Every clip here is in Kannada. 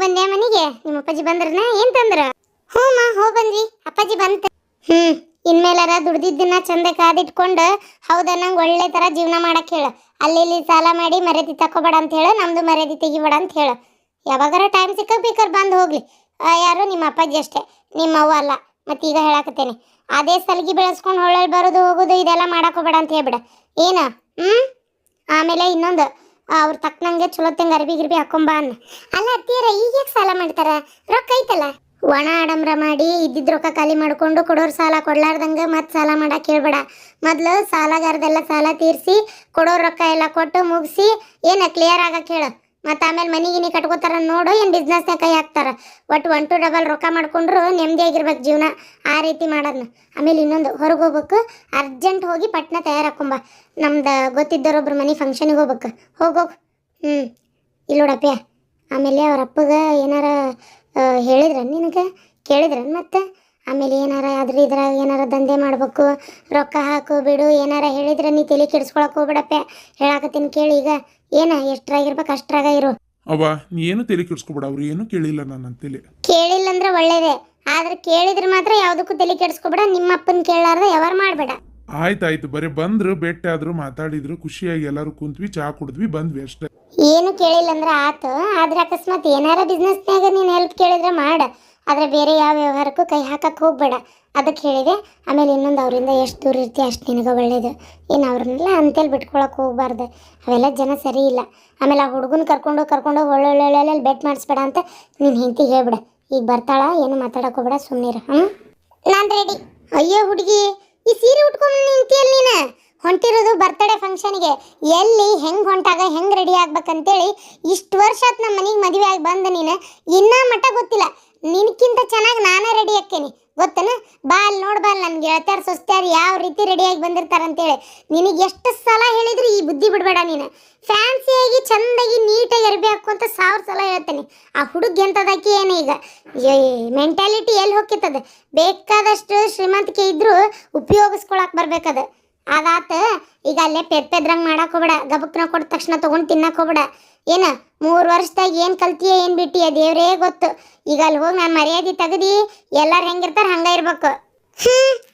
ಬಂದ್ಯಾ ಮನೆಗೆ? ನಿಮ್ಮ ಅಪ್ಪಾಜಿ ಬಂದ್ರನ ಏನ್ ತಂದ್ರ? ಹ್ಞೂ ಮಾ ಹೋಗಿ ಬಂದ್ವಿ, ಅಪ್ಪಾಜಿ ಬಂತ. ಇನ್ಮೇಲಾರ ದುಡ್ದಿದ್ದನ್ನ ಚಂದ ಕಾದಿಟ್ಕೊಂಡು ಹೌದಾ ನಂಗೆ ಒಳ್ಳೆ ತರ ಜೀವನ ಮಾಡಕ್ ಹೇಳ. ಅಲ್ಲಿ ಇಲ್ಲಿ ಸಾಲ ಮಾಡಿ ಮರ್ಯಾದೆ ತಕೋಬೇಡ ಅಂತ ಹೇಳ, ನಮ್ದು ಮರ್ಯಾದೆ ತೆಗಿಬೇಡ ಅಂತ ಹೇಳ. ಯಾವಾಗಾರ ಟೈಮ್ ಸಿಕ್ಕ ಬೇಕಾದ್ರೆ ಬಂದು ಹೋಗ್ಲಿ. ಯಾರು ನಿಮ್ಮ ಅಪ್ಪಾಜಿ ಅಷ್ಟೇ, ನಿಮ್ಮ ಅವ್ವ ಅಲ್ಲ. ಮತ್ತೀಗ ಹೇಳಾಕತ್ತೇನೆ, ಅದೇ ಸಲಿಗೆ ಬೆಳೆಸ್ಕೊಂಡು ಹೊಳ್ಳೆ ಬರೋದು ಹೋಗೋದು ಇದೆಲ್ಲ ಮಾಡಾಕೋಬೇಡ ಅಂತ ಹೇಳ್ಬಿಡ ಏನ. ಆಮೇಲೆ ಇನ್ನೊಂದು, ಅವ್ರ ತಕ್ಕನಂಗೆ ಚಲೋತ್ತಂಗೆ ಅರ್ಬಿ ಗಿರ್ಬಿ ಹಾಕೊಂಬ ಅನ್ನ. ಅಲ್ಲ ಅತ್ತಿಯರ ಈಗ ಸಾಲ ಮಾಡ್ತಾರ? ರೊಕ್ಕ ಐತಲ್ಲ. ಒಣ ಆಡಂಬ್ರ ಮಾಡಿ ಇದ್ದಿದ್ ರೊಕ್ಕ ಖಾಲಿ ಮಾಡ್ಕೊಂಡು ಕೊಡೋರು ಸಾಲ ಕೊಡ್ಲಾರ್ದಂಗೆ ಮತ್ತೆ ಸಾಲ ಮಾಡಕ್ಕೆ ಹೇಳ್ಬೇಡ. ಮೊದಲು ಸಾಲಗಾರದೆಲ್ಲ ಸಾಲ ತೀರಿಸಿ ಕೊಡೋರು ರೊಕ್ಕ ಎಲ್ಲ ಕೊಟ್ಟು ಮುಗಿಸಿ ಕ್ಲಿಯರ್ ಆಗಕ್ಕೆ ಹೇಳು. ಮತ್ತು ಆಮೇಲೆ ಮನೆಗಿನಿ ಕಟ್ಕೋತಾರ ನೋಡು, ಏನು ಬಿಸ್ನೆಸ್ನಾಗ ಕೈ ಹಾಕ್ತಾರ. ಒಟ್ಟು 1 to 2 ರೊಕ್ಕ ಮಾಡ್ಕೊಂಡ್ರು ನೆಮ್ಮದಿಯಾಗಿರ್ಬೇಕು ಜೀವನ. ಆ ರೀತಿ ಮಾಡೋದನ್ನ. ಆಮೇಲೆ ಇನ್ನೊಂದು, ಹೊರಗೆ ಹೋಗ್ಬೇಕು, ಅರ್ಜೆಂಟ್ ಹೋಗಿ ಪಟ್ನ ತಯಾರಾಕೊಂಬ. ನಮ್ದು ಗೊತ್ತಿದ್ದವರೊಬ್ರು ಮನೆ ಫಂಕ್ಷನಿಗೆ ಹೋಗ್ಬೇಕು. ಹೋಗೋಗು. ಇಲ್ಲಿ ನೋಡಪ್ಪ. ಆಮೇಲೆ ಅವ್ರ ಅಪ್ಪಗೆ ಏನಾರ ಹೇಳಿದ್ರ ನಿನಗೆ? ಕೇಳಿದ್ರ ಮತ್ತೆ? ಆಮೇಲೆ ಏನಾರ ಇದ್ರಾಗ ಏನಾರ ದಂಧೆ ಮಾಡ್ಬೇಕು, ರೊಕ್ಕ ಹಾಕು ಬಿಡು ಏನಾರ ಹೇಳಿದ್ರೆ ನೀ ತಲೆ ಕೆಡಿಸ್ಕೊಳಕ್ಕೆ ಹೋಗ್ಬಿಡಪ್ಪ. ಹೇಳಾಕತ್ತೀನಿ ಕೇಳಿ. ಈಗ ಎಷ್ಟ್ರಾಗಿರ್ಬೇಕು ಅಷ್ಟ್ರಾಗ ಇರು. ಅವ್ವ ನೀ ಏನು ತಲೆ ಕೆಡಿಸ್ಕೊಬೇಡ, ಅವ್ರು ಏನು ಕೇಳಿಲ್ಲ ನನ್ನ ತಲೆ. ಕೇಳಿಲ್ಲ ಅಂದ್ರೆ ಒಳ್ಳೇದೇ, ಆದ್ರೆ ಕೇಳಿದ್ರೆ ಮಾತ್ರ ಯಾವುದಕ್ಕೂ ತಲೆ ಕೆಡಿಸ್ಕೊಬೇಡ. ನಿಮ್ಮ ಅಪ್ಪನ ಕೇಳಾರ್ದ ಯಾವಾರ ಮಾಡಬೇಡ. ಆಯ್ತಾಯ್ತು, ಬರೀ ಬಂದ್ರು ಭೇಟಿ ಆದ್ರು ಮಾತಾಡಿದ್ರು ಖುಷಿಯಾಗಿ ಎಲ್ಲರೂ ಕುಂತ್ವಿ, ಚಹಾ ಕುಡಿದ್ವಿ, ಬಂದ್ವಿ ಅಷ್ಟೇ. ಏನು ಕೇಳಿಲ್ಲ ಅಂದ್ರೆ ಆತು. ಆದ್ರೆ ಅಕಸ್ಮಾತ್ ಏನಾರ ಬಿಸ್ನೆಸ್ನಾಗ ನೀನು ಹೆಲ್ಪ್ ಕೇಳಿದ್ರೆ ಮಾಡ, ಆದರೆ ಬೇರೆ ಯಾವ ವ್ಯವಹಾರಕ್ಕೂ ಕೈ ಹಾಕಕ್ಕೆ ಹೋಗ್ಬೇಡ. ಅದಕ್ಕೆ ಹೇಳಿದೆ. ಆಮೇಲೆ ಇನ್ನೊಂದು, ಅವರಿಂದ ಎಷ್ಟು ದೂರ ಇರ್ತೀಯ ಅಷ್ಟು ನಿನಗೆ ಒಳ್ಳೇದು. ಏನು ಅವ್ರನ್ನೆಲ್ಲ ಅಂತೇಳಿ ಬಿಟ್ಕೊಳಕ್ಕೆ ಹೋಗ್ಬಾರ್ದು. ಅವೆಲ್ಲ ಜನ ಸರಿ ಇಲ್ಲ. ಆಮೇಲೆ ಆ ಹುಡುಗನ ಕರ್ಕೊಂಡು ಒಳ್ಳೊಳ್ಳೆ ಬೆಟ್ ಮಾಡಿಸ್ಬೇಡ ಅಂತ ನೀನು ಹೆಂಡತಿಗೆ ಹೇಳ್ಬಿಡ. ಈಗ ಬರ್ತಾಳ, ಏನು ಮಾತಾಡಕ್ಕೆ ಹೋಗ್ಬೇಡ, ಸುಮ್ಮನಿರ. ನಾನು ರೆಡಿ. ಅಯ್ಯೋ ಹುಡುಗಿ, ಈ ಸೀರೆ ಉಟ್ಕೊಂಡು ನಿಂತಿಯಲ್ಲ ನೀನು. ಹೊಂಟಿರೋದು ಬರ್ತಡೇ ಫಂಕ್ಷನ್ಗೆ. ಎಲ್ಲಿ ಹೆಂಗೆ ಹೊಂಟಾಗ ಹೆಂಗೆ ರೆಡಿ ಆಗ್ಬೇಕಂತೇಳಿ ಇಷ್ಟು ವರ್ಷ ಆತು ನಮ್ಮ ಮನೆಗೆ ಮದುವೆ ಆಗಿ ಬಂದ ನೀನು. ಇನ್ನೂ ಮಟ್ಟ ಗೊತ್ತಿಲ್ಲ. ನಿನಕ್ಕಿಂತ ಚೆನ್ನಾಗಿ ನಾನೇ ರೆಡಿ ಆಕ್ಕೇನಿ, ಗೊತ್ತೇನ? ಬಾ ಅಲ್ಲಿ ನೋಡ್ಬಾ, ನನ್ನ ಗೆಳತ್ಯಾರು ಸೊಸ್ತ್ಯಾರು ಯಾವ ರೀತಿ ರೆಡಿಯಾಗಿ ಬಂದಿರ್ತಾರಂತೇಳಿ. ನಿನಗೆ ಎಷ್ಟು ಸಲ ಹೇಳಿದ್ರು ಈ ಬುದ್ಧಿ ಬಿಡಬೇಡ ನೀನು. ಫ್ಯಾನ್ಸಿಯಾಗಿ ಚಂದಾಗಿ ನೀಟಾಗಿ ಅರ್ಬಿ ಹಾಕುವಂತ 1000 ಸಲ ಹೇಳ್ತೇನೆ. ಆ ಹುಡುಗಿ ಎಂಥದಕ್ಕೆ ಏನು ಈಗ ಮೆಂಟಾಲಿಟಿ ಎಲ್ಲಿ ಹೋಗ್ತದೆ? ಬೇಕಾದಷ್ಟು ಶ್ರೀಮಂತಿಕೆ ಇದ್ರೂ ಉಪಯೋಗಿಸ್ಕೊಳಕ್ಕೆ ಬರ್ಬೇಕದು. ಅದಾತ. ಈಗ ಅಲ್ಲೇ ಪೆದ್ರಂಗೆ ಮಾಡಕ್ಕೆ ಹೋಗ್ಬೇಡ. ಗಬಕ್ನ ಕೊಟ್ಟ ತಕ್ಷಣ ತೊಗೊಂಡು ತಿನ್ನಕ್ಕೆ ಹೋಗ್ಬೇಡ. 3 ವರ್ಷದಾಗ ಏನು ಕಲ್ತೀಯ ಏನು ಬಿಟ್ಟಿಯ ದೇವರೇ ಗೊತ್ತು. ಈಗ ಅಲ್ಲಿ ಹೋಗಿ ನಾನು ಮರ್ಯಾದೆ ತೆಗ್ದು ಎಲ್ಲರೂ ಹೆಂಗಿರ್ತಾರೆ ಹಂಗೆ ಇರ್ಬೇಕು.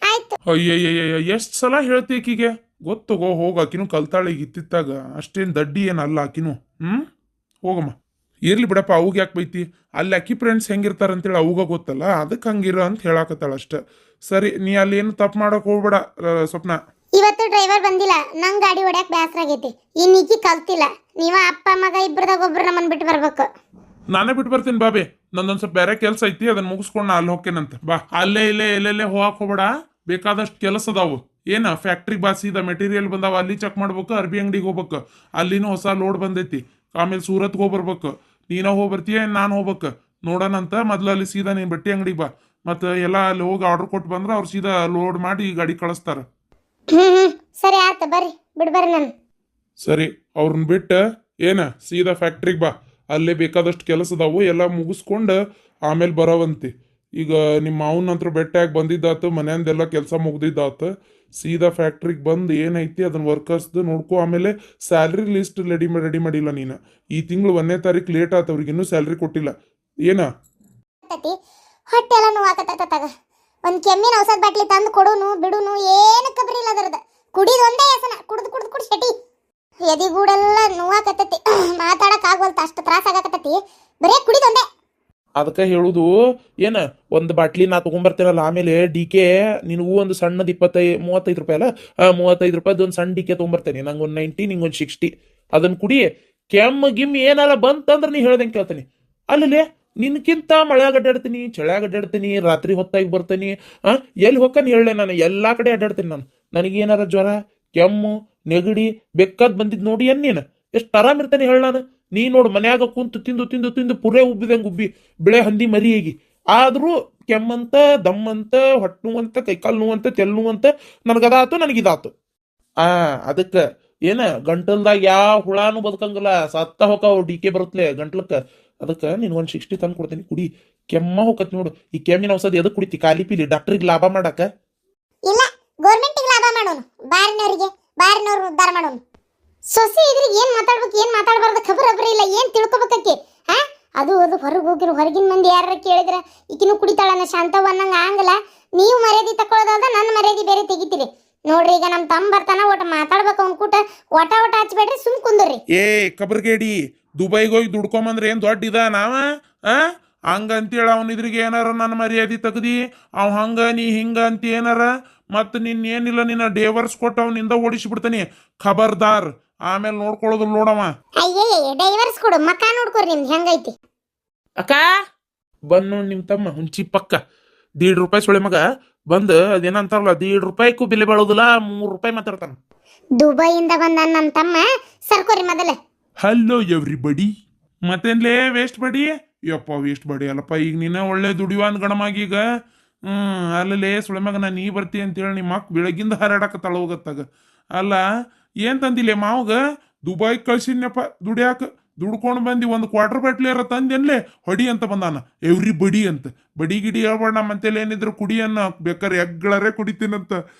ಆಯ್ತು. ಅಯ್ಯಯ್ಯಯ್ಯ, ಎಷ್ಟು ಸಲ ಹೇಳ್ತೀಕಿಗೆ ಗೊತ್ತಗೋ. ಹೋಗ, ಆಕಿನೂ ಕಲ್ತಾಳೆ ಈಗ ಇತ್ತಿತ್ತಾಗ. ಅಷ್ಟೇನು ದಡ್ಡಿ ಏನಲ್ಲ ಆಕಿನೂ. ಹೋಗಮ್ಮ. ಇರ್ಲಿ ಬಿಡಪ್ಪ, ಅವಾಗ ಯಾಕೆ ಬೈತಿ? ಅಲ್ಲಿ ಅಕ್ಕಿ ಫ್ರೆಂಡ್ಸ್ ಹೆಂಗಿರ್ತಾರಂತೇಳಿ ಅವಾಗ ಗೊತ್ತಲ್ಲ, ಅದಕ್ಕೆ ಹಂಗಿರ ಅಂತ ಹೇಳಾಕತ್ತಾಳ ಅಷ್ಟೆ. ಸರಿ, ನೀ ಅಲ್ಲಿ ಏನು ತಪ್ಪು ಮಾಡೋಕೆ ಹೋಗ್ಬೇಡ ಸ್ವಪ್ನ. ಇವತ್ತು ಡ್ರೈವರ್ ಬಂದಿಲ್ಲ, ನಂಗೆ ಗಾಡಿ ಹೊಡ್ಯಾಕ ಬೇಸರ ಆಗೈತಿ. ಇನ್ನು ಈಕಿ ಕಲ್ತಿಲ್ಲ. ನೀವ ಅಪ್ಪ ಮಗ ಇಬ್ಬರದಾಗ ಒಬ್ರು ನಮ್ಮನ್ನು ಬಿಟ್ಟು ಬರ್ಬೇಕು. ನಾನೇ ಬಿಟ್ಟು ಬರ್ತೀನಿ ಬಾಬೆ. ನಂದೊಂದು ಸ್ವಲ್ಪ ಬೇರೆ ಕೆಲಸ ಐತಿ, ಅದನ್ನ ಮುಗಿಸ್ಕೊಂಡು ನಾ ಅಲ್ಲಿ ಹೋಗ್ತೇನಂತ. ಬಾ. ಅಲ್ಲೇ ಎಲ್ಲೆಲ್ಲೇ ಹೋಗಕ್ಕೆ ಹೋಗ್ಬೇಡ. ಬೇಕಾದಷ್ಟು ಕೆಲಸ ಅದಾವು. ಫ್ಯಾಕ್ಟ್ರಿಗೆ ಬಾ, ಸೀದಾ ಮೆಟೀರಿಯಲ್ ಬಂದಾವ, ಅಲ್ಲಿ ಚೆಕ್ ಮಾಡ್ಬೇಕು. ಅರ್ಬಿ ಅಂಗಡಿಗೆ ಹೋಗ್ಬೇಕು, ಅಲ್ಲಿನೂ ಹೊಸ ಲೋಡ್ ಬಂದೈತಿ. ಆಮೇಲೆ ಸೂರತ್ಗೆ ಹೋಗ್ಬರ್ಬೇಕು. ನೀನ ಹೋಗ್ಬರ್ತೀಯ, ನಾನು ಹೋಗ್ಬೇಕು ನೋಡೋಣಂತ. ಮೊದ್ಲು ಅಲ್ಲಿ ಸೀದಾ ನೀನು ಬಟ್ಟೆ ಅಂಗಡಿಗೆ ಬಾ. ಮತ್ತು ಎಲ್ಲ ಅಲ್ಲಿ ಹೋಗಿ ಆರ್ಡರ್ ಕೊಟ್ಟು ಬಂದ್ರೆ ಅವ್ರು ಸೀದಾ ಲೋಡ್ ಮಾಡಿ ಗಾಡಿ ಕಳಿಸ್ತಾರ. ಸರಿ ಆಯ್ತು, ಬರ್ರಿ ಬಿಡ್ಬರ್ರಿ. ನಾನು ಸರಿ, ಅವ್ರನ್ನ ಬಿಟ್ಟು ಸೀದಾ ಫ್ಯಾಕ್ಟ್ರಿಗೆ ಬಾ. ಅಲ್ಲೇ ಬೇಕಾದಷ್ಟು ಕೆಲಸ ಅದಾವು, ಎಲ್ಲ ಮುಗಿಸ್ಕೊಂಡು ಆಮೇಲೆ ಬರೋವಂತಿ. ಈಗ ನಿಮ್ಮ ಮಾವನ ಹತ್ರ ಬೆಟ್ಟಾಗಿ ಬಂದಿದ್ದಾತು, ಮನೆಯಿಂದೆಲ್ಲ ಕೆಲಸ ಮುಗ್ದಿದ್ದಾತು. ಸೀದಾ ಫ್ಯಾಕ್ಟ್ರಿಗೆ ಬಂದು ಏನೈತಿ ಅದನ್ನ ವರ್ಕರ್ಸ್ದು ನೋಡ್ಕೊ. ಆಮೇಲೆ ಸ್ಯಾಲ್ರಿ ಲಿಸ್ಟ್ ರೆಡಿ ಮಾಡಿಲ್ಲ ನೀನು. ಈ ತಿಂಗಳು 1ನೇ ತಾರೀಕು ಲೇಟ್ ಆತ, ಅವ್ರಿಗೆ ಇನ್ನೂ ಸ್ಯಾಲ್ರಿ ಕೊಟ್ಟಿಲ್ಲ. ಹೊಟ್ಟೆ ಎಲ್ಲ ನೋವಾಕತ್ತ. ಒಂದು ಕೆಮ್ಮಿನ ಔಷಧ ಬಾಟ್ಲಿ ತಂದು ಕೊಡುನು ಬಿಡುನು ಏನು ಕಬ್ರಿ ಇಲ್ಲ ಅದರದ. ಕುಡಿದು ಒಂದೇ ಹೆಸನ ಕುಡ್ದು ಶೆಟಿ. ಎದಿಗೂಡೆಲ್ಲ ನೋವಾಕತ್ತತಿ, ಮಾತಾಡಕ್ ಆಗವಲ್ತ, ಅಷ್ಟು ತ್ರಾಸ ಆಗಕತ್ತತಿ. ಬರೇ ಕುಡಿದೊಂದೇ. ಅದಕ್ಕೆ ಹೇಳುದು ಒಂದು ಬಾಟ್ಲಿ ನಾ ತೊಗೊಂಬರ್ತೇನಲ್ಲ. ಆಮೇಲೆ ಡಿಕೆ ನಿನಗೂ ಒಂದು ಸಣ್ಣದು 35 ರೂಪಾಯಿ ಅಲ್ಲ, 35 ರೂಪಾಯ್ದು ಒಂದು ಸಣ್ಣ ಡಿಕೆ ತೊಗೊಂಬರ್ತೇನೆ. ನಂಗೆ ಒಂದು 90, ನಿಂಗೊಂದು 60. ಅದನ್ನು ಕುಡಿ. ಕೆಮ್ಮ ಏನಾರ ಬಂತಂದ್ರೆ ನೀ ಹೇಳ್ದಂಗೆ ಕೇಳ್ತೀನಿ. ಅಲ್ಲೇ ನಿನ್ಕಿಂತ ಮಳೆಯಾಗ ಅಡ್ಡಾಡ್ತೀನಿ, ಚಳಿಯಾಗ ಅಡ್ಡಾಡ್ತೀನಿ, ರಾತ್ರಿ ಹೊತ್ತಾಗಿ ಬರ್ತೀನಿ. ಎಲ್ಲಿ ಹೊಕ್ಕನ್ ಹೇಳಲೆ, ನಾನು ಎಲ್ಲಾ ಕಡೆ ಅಡ್ಡಾಡ್ತೀನಿ. ನನಗೇನಾರ ಜ್ವರ, ಕೆಮ್ಮು, ನೆಗಡಿ ಬೆಕ್ಕದ್ ಬಂದಿದ್ ನೋಡಿ ನೀನು ಎಷ್ಟು ಆರಾಮ್ ಇರ್ತಾನೆ ಹೇಳ. ನೀ ನೋಡು, ಮನ್ಯಾಗ ಕುಂತು ತಿಂದು ಪುರೇ ಉಬ್ಬಿದಂಗೆ ಉಬ್ಬಿ ಬಿಳೆ ಹಂದಿ ಮರಿಯಾಗಿ. ಆದ್ರೂ ಕೆಮ್ಮಂತ, ದಮ್ಮಂತ, ಹೊಟ್ಟೆ ನೋವಂತ, ಕೈಕಾಲು ನೋವಂತ, ತೆಲ್ ನೋವಂತ ನನಗದಾತು, ನನಗಿದಾತು. ಅದಕ್ಕೆ ಗಂಟಲ್ದಾಗ ಯಾವ ಹುಳಾನು ಬದುಕಂಗಿಲ್ಲ, ಸತ್ತ ಹೋಕಾವ್ ಡಿಕೆ ಬರುತ್ತಲೆ ಗಂಟ್ಲಕ್ಕ. ಅದಕ್ಕೆ ನೀನು ಒಂದು 60 ತಂದು ಕೊಡ್ತೀನಿ, ಕುಡಿ. ಕೆಮ್ಮ ಹೋಗತ್ ನೋಡು. ಈ ಕೆಮ್ಮಿನ ಔಷಧಿ ಎದಕ್ಕೆ ಕುಡಿತಿ? ಖಾಲಿ ಪೀಲಿ ಡಾಕ್ಟ್ರಿಗೆ ಲಾಭ ಮಾಡಾಕ ಇಲ್ಲ, ಗೌರ್ಮೆಂಟಿಗೆ ಲಾಭ ಮಾಡೋನು, ಬಾರಿನವ್ರಿಗೆ ಉದ್ಧಾರ ಮಾಡೋನು. ಸೊಸಿ ಇದ್ರಿಗೆ ಏನ್ ಮಾತಾಡ್ಬೇಕು ಏನ್ ಮಾತಾಡಬಾರ್ದು ಖಬರ್ ಇಲ್ಲ. ಏನ್ ತಿಳ್ಕೊಬೇಕಿ? ಅದು ಹೊರಗೆ ಹೋಗಿರು ಹೊರಗಿನ ಮಂದಿ ಯಾರು ಕೇಳಿದ್ರೆ ಈಕಿನೂ ಕುಡಿತಾಳನ್ನ ಶಾಂತವ್ವ ಅನ್ನಂಗೆ ಆಗಲ್ಲ. ನೀವು ಮರ್ಯಾದೆ ತಕೊಳ್ಳೋದಲ್ದ ನನ್ನ ಮರ್ಯಾದೆ ಬೇರೆ ತೆಗಿತೀರಿ ನೋಡ್ರಿ. ಈಗ ನಮ್ಮ ತಮ್ಮ ಬರ್ತಾನ, ಒಟ್ಟು ಮಾತಾಡ್ಬೇಕು ಅವ್ನ ಕೂಟ ಒಟ ಹಚ್ಬೇಡ್ರಿ, ಸುಮ್ ಕುಂದ್ರಿ. ಏ ಕಬರ್ಗೇಡಿ, ದುಬೈಗೆ ಹೋಗಿ ದುಡ್ಕೊಂಬಂದ್ರೆ ಏನ್ ದೊಡ್ಡ ಇದ ನಾವ ಹಂಗಂತೇಳಿ ಅವನಿದ್ರಿಗೆ ಏನಾರ ನನ್ನ ಮರ್ಯಾದೆ ತೆಗ್ದಿ ಅವ್ ಹಂಗ ನೀ ಹಿಂಗ ಅಂತ ಏನಾರ ಮತ್ ನಿನ್ ಏನಿಲ್ಲ ನಿನ್ನ ಡೇವರ್ಸ್ ಕೊಟ್ಟು ಅವನಿಂದ ಓಡಿಸ್ಬಿಡ್ತಾನೆ, ಖಬರ್ದಾರ್. ಆಮೇಲೆ ನೋಡ್ಕೊಳ್ಳೋದು ನೋಡವ. ಅಯ್ಯೇ ಡೈವರ್ಸ್ ಕೊಡು, ಮಕ್ಕ ನೋಡ್ಕೊರಿ ನಿಮ್ದು ಹೆಂಗೈತಿ. ಅಕ್ಕ ಬಂದ್ ನೋಡ್ ನಿಮ್ ತಮ್ಮ ಹುಂಚಿ ಪಕ್ಕ ₹1.5 ಸೊಳೆ ಮಗ ಬಂದು ಅದೇನಂತಾರಲ್ಲ ₹1.5 ಬೆಲೆ ಬಾಳೋದಿಲ್ಲ, ₹3 ಮಾತಾಡ್ತಾನ. ದುಬೈಯಿಂದ ಬಂದ ನಮ್ಮ ತಮ್ಮ, ಸರ್ಕೋರಿ ಮೊದಲ. Hello everybody. ಮತ್ತೇನ್ಲೇ ವೇಸ್ಟ್ ಬಡಿ? ಯಪ್ಪ ವೇಸ್ಟ್ ಬಡಿ ಅಲ್ಲಪ್ಪ, ಈಗ ನೀನ ಒಳ್ಳೆ ದುಡಿವಾನ್ ಗಣಮಾಗೀಗ. ಅಲ್ಲಲೇ ಸುಳೆಮಗ ನಾ ನೀ ಬರ್ತಿ ಅಂತೇಳಿ ನಿಮ್ಮ ಅಕ್ಕ ಬೆಳಗಿಂದ ಹಾರಾಡಕತ್ತಾಳ ಹೋಗತ್ತಾಗ. ಅಲ್ಲ ಏನ್ ತಂದಿಲ್ಲ ಮಾವಗ? ದುಬೈ ಕಳ್ಸಿನಪ್ಪ ದುಡಿಯಾಕ. ದುಡ್ಕೊಂಡು ಬಂದು ಒಂದು ಕ್ವಾರ್ಟರ್ ಬಾಟ್ಲಿಯರ ತಂದೇನ್ಲೇ ಹೊಡಿ ಅಂತ ಬಂದಾನ. ಎವ್ರಿ ಬಡಿ ಅಂತ ಬಡಿ ಗಿಡಿ ಹೇಳ್ಬೇಡ, ನಮ್ಮ ಅಂತೇಳಿ ಏನಿದ್ರು ಕುಡಿಯನ್ನ ಬೇಕಾರೆ ಎಗ್ಗಳರೇ ಕುಡಿತೀನಂತ.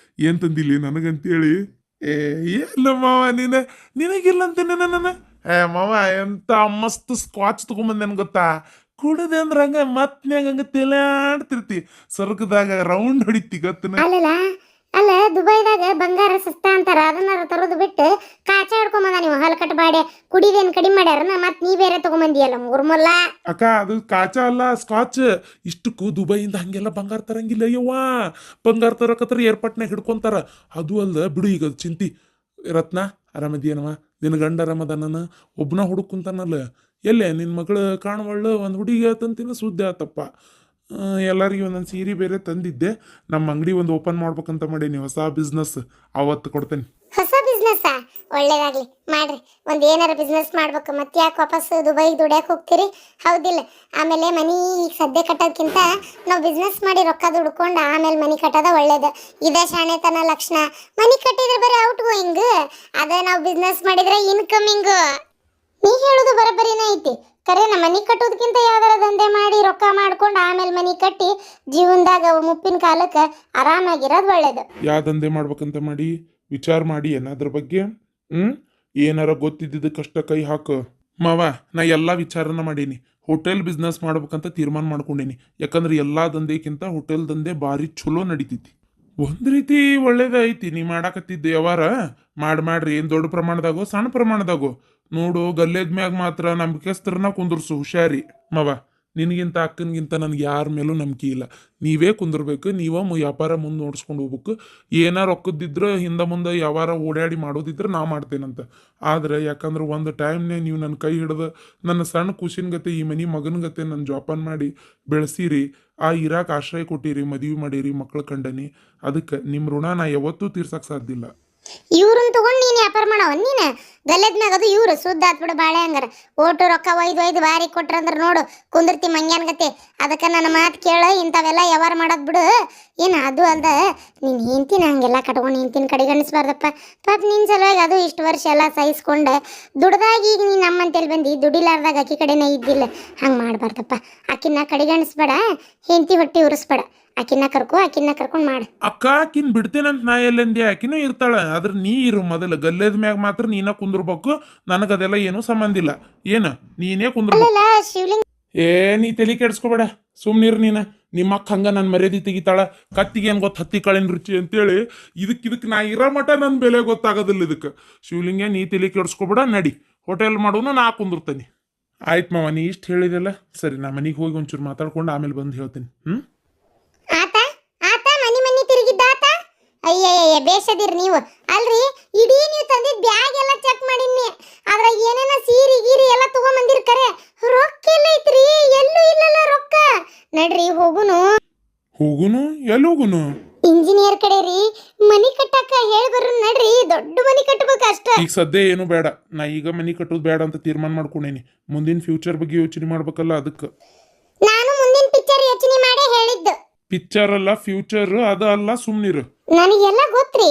ಏನ್ ತಂದಿಲ್ಲ ನನಗಂತೇಳಿ? ಇಲ್ಲ ಮಾವ ನಿನಗಿಲ್ಲ ಅಂತೇನೆ ನನ್ನ. ಮಾವ ಎಂತ ಮಸ್ತ್ ಸ್ಕಾಚ್ ತಗೊಂಬಂದೇನು ಗೊತ್ತಾ? ಕುಡಿದೆ ಅಂದ್ರ ಹಂಗ ಮತ್ನ್ಯಾಗ ಹಂಗ ತೆಲಾಡ್ತಿರ್ತಿ, ಸ್ವರ್ಗದಾಗ ರೌಂಡ್ ಹೊಡಿತಿ ಗೊತ್ತನ. ಅಲ್ಲ ದುಬೈದಾಗ ಬಂಗಾರ ಸಸ್ತ ಅಂತಾರ, ಅದನ್ನ ತರೋದು ಬಿಟ್ಟು ಕಾಚ ಹಿಡ್ಕೊಂಬಂದ ನೀವು ಹಲ್ಕಟ್ ಬಾಡೆ. ಕುಡಿದೇನ್ ಕಡಿಮೆ ಮಾಡ್ಯಾರನ, ಮತ್ ನೀ ಬೇರೆ ತಗೊಂಬಂದಿಯಲ್ಲ ಮೂರ್ಮಲ್ಲ. ಅಕ್ಕ ಅದು ಕಾಚ ಅಲ್ಲ, ಸ್ಕಾಚ್. ಇಷ್ಟಕ್ಕೂ ದುಬೈಯಿಂದ ಹಂಗೆಲ್ಲ ಬಂಗಾರ ತರಂಗಿಲ್ಲ ಯವ್ವಾ. ಬಂಗಾರ ತರಕತ್ರ ಏರ್ಪಟ್ನಾಗ ಹಿಡ್ಕೊಂತಾರ. ಅದು ಅಲ್ದ ಬಿಡು, ಈಗ ಚಿಂತಿ. ರತ್ನ ಆರಾಮದಿಯನವ? ನಿನ್ನ ಗಂಡ ಆರಾಮದಾನ? ಒಬ್ಬನ ಹುಡುಕುಂತಾನಲ್ಲ. ಎಲ್ಲೇ ನಿನ್ನ ಮಗಳು ಕಾಣವಳ್ಳು, ಒಂದು ಹುಡುಗಿ ಆತಂತಿನ ಸುದ್ದಿ ಆತಪ್ಪ. ಎಲ್ಲರಿಗೂ ಒಂದೊಂದು ಸೀರೆ ಬೇರೆ ತಂದಿದ್ದೆ. ನಮ್ಮ ಅಂಗಡಿ ಒಂದು ಓಪನ್ ಮಾಡ್ಬೇಕಂತ ಮಾಡೀನಿ, ಹೊಸ ಬಿಸ್ನೆಸ್. ಅವತ್ತು ಕೊಡ್ತೇನೆ. ಹೊಸ ಬಿಸ್ನೆಸ್ ಒಳ್ಳೇದಾಗ್ಲಿ, ಮಾಡ್ರಿ. ಒಂದ್ ಏನಾರ ಬಿಸ್ನೆಸ್ ಮಾಡ್ಬೇಕು. ಮತ್ತೆ ಯಾಕೆ ವಾಪಸ್ ದುಬೈಗೆ ದುಡ್ಯಾಕ್ ಹೋಗ್ತೀರಿ? ಹೌದಿಲ್ಲ? ಆಮೇಲೆ ಮನಿ ಈಗ ಸದ್ಯ ಕಟ್ಟೋದಕ್ಕಿಂತ ನಾವು ಬಿಸ್ನೆಸ್ ಮಾಡಿ ರೊಕ್ಕ ದುಡ್ಕೊಂಡು ಆಮೇಲೆ ಮನಿ ಕಟ್ಟೋದ ಒಳ್ಳೇದು. ಇದೇ ಶಾಣೆತನ ಲಕ್ಷಣ. ಮನಿ ಕಟ್ಟಿದ್ರೆ ಬರೀ ಔಟ್ ಗೋಯಿಂಗ್, ಅದೇ ನಾವು ಬಿಸ್ನೆಸ್ ಮಾಡಿದ್ರೆ ಇನ್ಕಮಿಂಗ್. ನೀ ಹೇಳುದು ಬರೋಬ್ಬರಿನೇ ಐತಿ. ಕರೆನ ಮನಿ ಕಟ್ಟೋದಕ್ಕಿಂತ ಯಾವ್ದಾರ ದಂಧೆ ಮಾಡಿ ರೊಕ್ಕ ಮಾಡ್ಕೊಂಡು ಆಮೇಲೆ ಮನಿ ಕಟ್ಟಿ ಜೀವನದಾಗ ಮುಪ್ಪಿನ ಕಾಲಕ್ಕೆ ಆರಾಮಾಗಿರೋದು ಒಳ್ಳೇದು. ಯಾವ ದಂಧೆ ಮಾಡ್ಬೇಕಂತ ಮಾಡಿ ವಿಚಾರ ಮಾಡಿ ಏನಾದ್ರ ಬಗ್ಗೆ ಏನಾರ ಗೊತ್ತಿದ್ದಕ್ಕಷ್ಟ ಕೈ ಹಾಕು ಮಾವ. ನಾ ಎಲ್ಲ ವಿಚಾರನ ಮಾಡೀನಿ. ಹೋಟೆಲ್ ಬಿಸ್ನೆಸ್ ಮಾಡ್ಬೇಕಂತ ತೀರ್ಮಾನ ಮಾಡ್ಕೊಂಡೀನಿ. ಯಾಕಂದ್ರೆ ಎಲ್ಲಾ ದಂಧೆಕ್ಕಿಂತ ಹೋಟೆಲ್ ದಂಧೆ ಭಾರಿ ಚಲೋ ನಡೀತೈತಿ. ಒಂದ್ ರೀತಿ ಒಳ್ಳೇದೈತಿ. ನೀ ಮಾಡಾಕತ್ತಿದ್ದ ವ್ಯವಹಾರ ಮಾಡ್ರಿ. ಏನ್ ದೊಡ್ಡ ಪ್ರಮಾಣದಾಗೋ ಸಣ್ಣ ಪ್ರಮಾಣದಾಗೋ ನೋಡು. ಗಲ್ಲೇದ್ ಮ್ಯಾಗ ಮಾತ್ರ ನಂಬಿಕೆಸ್ತರನ್ನ ಕುಂದರ್ಸು, ಹುಷಾರಿ ಮಾವ. ನಿನಗಿಂತ ಅಕ್ಕನಿಗಿಂತ ನನಗೆ ಯಾರ ಮೇಲೂ ನಂಬಿಕೆ ಇಲ್ಲ. ನೀವೇ ಕುಂದಿರ್ಬೇಕು, ನೀವೇ ವ್ಯಾಪಾರ ಮುಂದೆ ನೋಡ್ಸ್ಕೊಂಡು ಹೋಗ್ಬೇಕು. ಏನಾರು ರೊಕ್ಕದಿದ್ರೆ ಹಿಂದೆ ಮುಂದೆ ಯಾವಾರ ಓಡಾಡಿ ಮಾಡೋದಿದ್ರೆ ನಾ ಮಾಡ್ತೇನಂತ. ಆದ್ರೆ ಯಾಕಂದ್ರೆ ಒಂದು ಟೈಮ್ನೇ ನೀವು ನನ್ನ ಕೈ ಹಿಡ್ದು ನನ್ನ ಸಣ್ಣ ಖುಷಿನ ಗತೆ ಈ ಮನೆ ಮಗನ ಗತೆ ನನ್ನ ಜೋಪಾನ ಮಾಡಿ ಬೆಳೆಸಿರಿ. ಆ ಇರಾಕ್ ಆಶ್ರಯ ಕೊಟ್ಟಿರಿ, ಮದುವೆ ಮಾಡಿರಿ, ಮಕ್ಳು ಕಂಡನಿ. ಅದಕ್ಕೆ ನಿಮ್ಮ ಋಣ ನಾ ಯಾವತ್ತೂ ತೀರ್ಸಕ್ಕೆ ಸಾಧ್ಯ ಇಲ್ಲ. ಇವ್ರನ್ನ ತಗೊಂಡು ನೀನು ವ್ಯಾಪಾರ ಮಾಡವ? ನೀನು ಗಲ್ಲದ್ಮ್ಯಾಗ ಅದು ಇವ್ರು ಸುದ್ದ ಆತ್ಬಿಡು ಬಾಳೆ ಹಂಗಾರ. ಓಟು ರೊಕ್ಕ ಒಯ್ದು ಬಾರಿ ಕೊಟ್ರಂದ್ರೆ ನೋಡು ಕುಂದಿರ್ತಿ ಮಂಗ್ಯಾನ್ ಗತೆ. ಅದಕ್ಕೆ ನನ್ನ ಮಾತು ಕೇಳು, ಇಂಥವೆಲ್ಲ ವ್ಯವಹಾರ ಮಾಡೋದು ಬಿಡು. ಏನು ಅದು ಅಲ್ದ ನೀನು ಹೆಂಡ್ತಿನ ಹಂಗೆಲ್ಲ ಕಟ್ಕೊಂಡು ಹೆಂಡ್ತಿನ ಕಡೆಗಣಿಸ್ಬಾರ್ದಪ್ಪ. ಪಾಪ ನಿನ್ನ ಸಲುವಾಗಿ ಅದು ಇಷ್ಟು ವರ್ಷ ಎಲ್ಲ ಸಹಿಸ್ಕೊಂಡು ದುಡ್ದಾಗಿ ಈಗ ನೀನು ನಮ್ಮಂತೇಳಿ ಬಂದು ದುಡಿಲಾರ್ದಾಗ ಆಕಿ ಕಡೆನೇ ಇದ್ದಿಲ್ಲ. ಹಂಗೆ ಮಾಡಬಾರ್ದಪ್ಪ. ಆಕಿನ ಕಡೆಗಣಿಸ್ಬೇಡ, ಹೆಂಡ್ತಿ ಹೊಟ್ಟಿ ಉರಿಸ್ಬೇಡ. ಆಕಿನ ಕರ್ಕೊಂಡು ಮಾಡು. ಅಕ್ಕ ಆಕಿನ್ ಬಿಡ್ತೇನಂತ ನಾ ಎಲ್ಲಂದೆ, ಆಕಿನೂ ಇರ್ತಾಳ. ಆದ್ರೆ ನೀ ಇರು ಮೊದಲು. ಗಲ್ಲೇದ ಮ್ಯಾಗ ಮಾತ್ರ ನೀನ ಕುಂದಿರ್ಬೇಕು. ನನಗದೆಲ್ಲ ಏನೂ ಸಂಬಂಧ ಇಲ್ಲ. ಏನ ನೀನೇ ಕುಂದಿರ್ಬೇಕು. ಶಿವಲಿಂಗ ನೀ ತಲೆ ಕೆಡ್ಸ್ಕೊಬೇಡ, ಸುಮ್ನಿರ್ ನೀನ. ನಿಮ್ಮ ಅಕ್ಕ ಹಂಗ ನನ್ನ ಮರ್ಯಾದೆ ತೆಗಿತಾಳ. ಕತ್ತಿಗೆ ಏನ್ ಗೊತ್ತ ಹತ್ತಿ ಕಾಳಿನ ರುಚಿ ಅಂತೇಳಿ. ಇದಕ್ಕೆ ನಾ ಇರೋ ಮಠ ನನ್ನ ಬೆಲೆ ಗೊತ್ತಾಗೋದಿಲ್ಲ ಇದಕ್ಕೆ. ಶಿವಲಿಂಗ ನೀ ತಲೆ ಕೆಡ್ಸ್ಕೊಬೇಡ, ನಡಿ ಹೋಟೆಲ್ ಮಾಡೋನು, ನಾ ಕುಂದಿರ್ತೇನೆ. ಆಯ್ತು ಮಾವ, ನೀ ಇಷ್ಟು ಹೇಳಿದೆಲ್ಲ ಸರಿ. ನಾ ಮನೆಗೆ ಹೋಗಿ ಒಂಚೂರು ಮಾತಾಡ್ಕೊಂಡು ಆಮೇಲೆ ಬಂದು ಹೇಳ್ತೀನಿ. ಆತ ಮನಿ ತಿರುಗಿದ್ದಾತ. ಅಯ್ಯಯ್ಯ ಬೇಷದಿರಿ ನೀವು. ಅಲ್ರಿ ಇಡೀ ನೀವು ತಂದಿದ್ ಬ್ಯಾಗ್ ಎಲ್ಲ ಚೆಕ್ ಮಾಡಿನಿ. ಅದ್ರಾಗ ಏನೇನ ಸೀರೆ ಗೀರಿ ಎಲ್ಲ ತಗೊಂಬಂದಿರ್. ಕರೆ ರೊಕ್ಕ ಎಲ್ಲ ಐತ್ರಿ? ಎಲ್ಲೂ ಇಲ್ಲಲ್ಲ ರೊಕ್ಕ. ನಡ್ರಿ ಹೋಗುನು. ಎಲ್ಲಿ ಹೋಗುನು? ಇಂಜಿನಿಯರ್ ಕಡೆ ರೀ ಮನಿ ಕಟ್ಟಕ್ಕ ಹೇಳಿ ಬರ್ರಿ. ನಡ್ರಿ ದೊಡ್ಡ ಮನಿ ಕಟ್ಟಬೇಕು ಅಷ್ಟ. ಈಗ ಸದ್ಯ ಏನು ಬೇಡ. ನಾ ಈಗ ಮನಿ ಕಟ್ಟೋದು ಬೇಡ ಅಂತ ತೀರ್ಮಾನ ಮಾಡ್ಕೊಂಡೇನಿ. ಮುಂದಿನ ಫ್ಯೂಚರ್ ಬಗ್ಗೆ ಯೋಚನೆ ಮಾಡ್ಬೇಕಲ್ಲ, ಅದಕ್ಕೆ. ನಾನು ಮುಂದಿನ ಪಿಕ್ಚರ್ ಯೋಚನೆ ಮಾಡೇ ಹೇಳಿದ್ದು. ಪಿಕ್ಚರ್ ಅಲ್ಲ ಫ್ಯೂಚರ್, ಅದು ಅಲ್ಲ, ಸುಮ್ನಿರು. ನನಗೆಲ್ಲ ಗೊತ್ತ್ರಿ.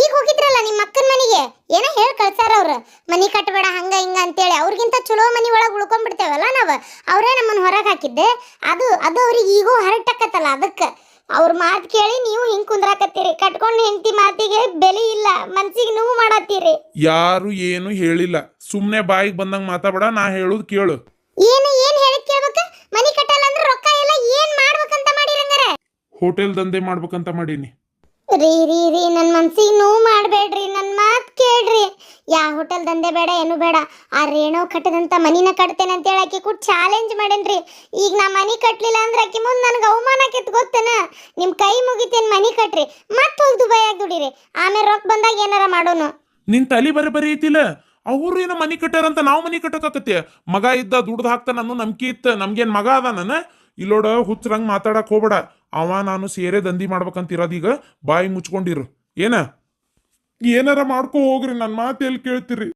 ಈಗ ಹೋಗಿದ್ರಲ್ಲ ನಿಮ್ಮ ಅಕ್ಕನ ಮನೆಗೆ, ಏನೋ ಹೇಳಿ ಕಳ್ಸಾರ ಅವ್ರು. ಮನಿ ಕಟ್ಟಬೇಡ ಹಂಗ ಹಿಂಗ ಅಂತೇಳಿ. ಅವ್ರಿಗಿಂತ ಚಲೋ ಮನಿ ಒಳಗೆ ಉಳ್ಕೊಂಡ್ಬಿಡ್ತೇವಲ್ಲ ನಾವು. ಅವರೇ ನಮ್ಮನ್ನು ಹೊರಗೆ ಹಾಕಿದ್ದೆ. ಅದು ಅವ್ರಿಗೆ ಈಗೂ ಹರಟಕ್ಕತ್ತಲ್ಲ. ಅದಕ್ಕೆ ಅವ್ರ ಮಾತು ಕೇಳಿ ನೀವು ಹಿಂಗ್ ಕುಂದ್ರಾಕತ್ತೀರಿ. ಕಟ್ಕೊಂಡು ಹೆಂಡತಿ ಮಾತಿಗೆ ಬೆಲೆ ಇಲ್ಲ, ಮನ್ಸಿಗೆ ನೋವು ಮಾಡತ್ತೀರಿ. ಯಾರು ಏನು ಹೇಳಿಲ್ಲ. ಸುಮ್ನೆ ಬಾಯಿಗೆ ಬಂದಂಗ ಮಾತಾಡಬೇಡ. ನಾ ಹೇಳುದು ಕೇಳು. ಏನು ಹೇಳಿದ್ ಹೋಟೆಲ್ ದಂಧೆ ಮಾಡ್ಬೇಕಂತ ಮಾಡೀನಿ. ರೀ ರೀ ರೀ ನನ್ನ ಮನ್ಸಿಗೆ ನೋವು ಮಾಡಬೇಡ್ರಿ, ನನ್ನ ಮಾತು ಕೇಳ್ರಿ. ಯಾ ಹೋಟೆಲ್ ದಂಧೆ ಬೇಡ, ಏನು ಬೇಡ. ಆ ರೇಣು ಕಟ್ಟದಂತ ಮನಿನ ಕಟ್ತೇನೆ ಅಂತ ಹೇಳಿ ಆಕಿ ಕೂಡ ಚಾಲೆಂಜ್ ಮಾಡೇನ್ರಿ. ಈಗ ನಾ ಮನಿ ಕಟ್ಲಿಲ್ಲ ಅಂದ್ರೆ ಆಕಿ ಮುಂದೆ ನನಗೆ ಅವಮಾನ ಆಕೈತಿ ಗೊತ್ತೇನ. ನಿಮ್ಮ ಕೈ ಮುಗಿತೇನೆ, ಮನಿ ಕಟ್ರಿ, ಮತ್ತೆ ಹೋಗಿ ದುಬೈಯಾಗ ದುಡಿರಿ. ಆಮೇಲೆ ರೊಕ್ಕ ಬಂದಾಗ ಏನಾರ ಮಾಡೋನು. ನಿನ್ ತಲಿ ಬರೀ ಐತಿಲ್ಲ. ಅವ್ರು ಏನೋ ಮನಿ ಕಟ್ಟಾರಂತ ನಾವು ಮನಿ ಕಟ್ಟಕತ್ತೇ. ಮಗ ಇದ್ದ ದುಡ್ದು ಹಾಕ್ತಾನ ಅನ್ನೋ ನಂಬಿಕೆ ಇತ್ತ. ನಮ್ಗೇನ್ ಮಗ ಅದಾನ? ಇಲ್ಲೋಡ ಹುಚ್ಚರಂಗ್ ಮಾತಾಡಕ್ ಹೋಗ್ಬೇಡ. ಅವ ನಾನು ಸೇರೆ ದಂಧಿ ಮಾಡ್ಬೇಕಂತ ಇರೋದೀಗ. ಬಾಯಿ ಮುಚ್ಕೊಂಡಿರು. ಏನಾರ ಮಾಡ್ಕೊ ಹೋಗ್ರಿ, ನನ್ನ ಮಾತು ಎಲ್ಲಿ ಕೇಳ್ತೀರಿ?